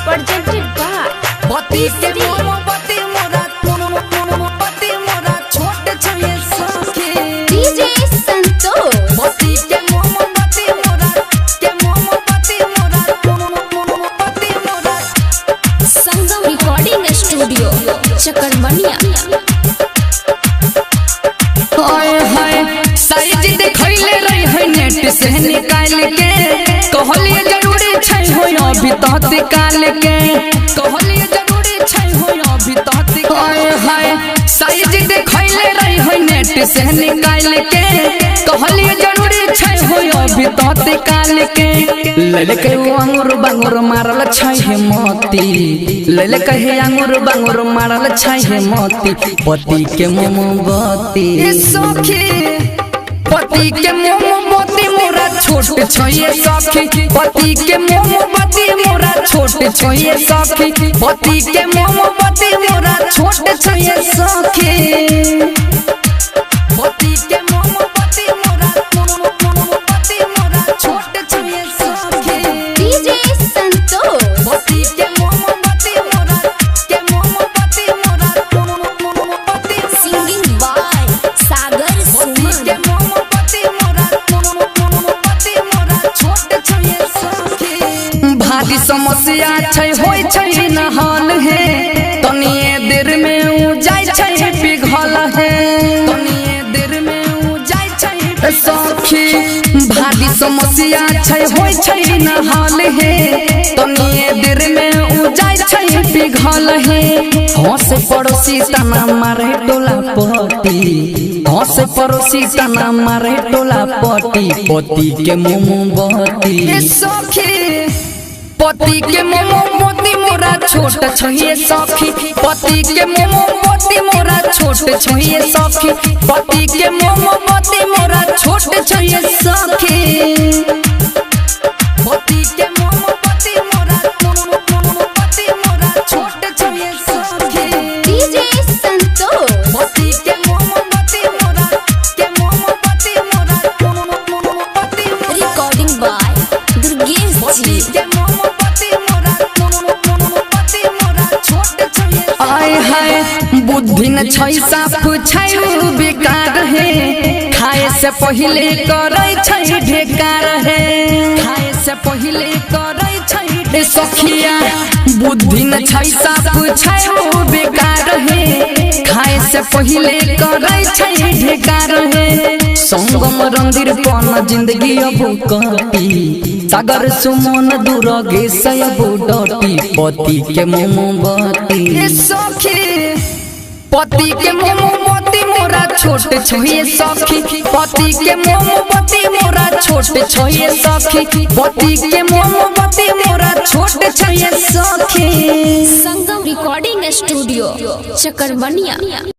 presented by बत्ती के मोमबत्ती मोरा मोमबत्ती मोरा छोटे छोटे सखी DJ संतोष। बत्ती के मोमबत्ती मोरा मोमबत्ती मोरा संगम रिकॉर्डिंग स्टूडियो चकरमनिया। हाय हाय साइज देखैले रही है नेट से निकाल के कहलिए जरूरी छै हो अभी तत्काल के कहलिए जरूरी छै हो अभी तत्काल। हाय हाय साइज देखैले रही है नेट से निकाल के कहलिए जरूरी छै हो अभी तत्काल के ललके अंगूर बांगूर मारल छै हे मोती ललके हे अंगूर बांगूर मारल छै हे मोती पति के मोमबत्ती सखी पति के मोमबत्ती मोरा छोट छोये सखी पति के मोमबत्ती मोरा छोट छोये सखी पति के मोमबत्ती मोरा छोट छोये सखी पति के मोमबत्ती मोरा छोट छोये सखी DJ संतोष। पति के मोमबत्ती मोरा Singing by सागर सुमन। के मोमबत्ती मोरा छोटे छोटे सखी भारी समस्या छै होय छै न हाल है तनिए देर में उ जाय छै पिघल है तनिए देर में उ जाय छै सखी भारी समस्या छै होय छै न हाल है तनिए देर में उ जाय छै पिघल है हंस पड़ोसी तना मारे टोला पति हंस पड़ोसी तना मारे टोला पति पति के मोमबत्ती सखी पति के मोमबत्ती मोरा छोट छोये सखी पति के मोमबत्ती मोरा छोट छोये सखी पति के मोमबत्ती मोरा छोट छोये सखी पति के मोमबत्ती मोरा छोट छोये सखी DJ संतोष। पति के मोमबत्ती मोरा Recording by दुर्गेश जी। आय हाय बुद्धि न छै साफ छै बेकार है खाए से पहले करे छै ढेकार है खाए से पहले करे छै सखिया बुद्धि न छै साफ छै बेकार है खाए से पहले करे छै ढेकार है संगम रंदिर पन जिंदगी अब कटी सागर सुमन दुर्गे से अब डटी पति के मोमबत्ती सखी पति के मोमबत्ती मोरा छोट छोये सखी पति के मोमबत्ती मोरा छोट छोये सखी पति के मोमबत्ती मोरा छोट छोये सखी संगम रिकॉर्डिंग स्टूडियो चकरमनिया।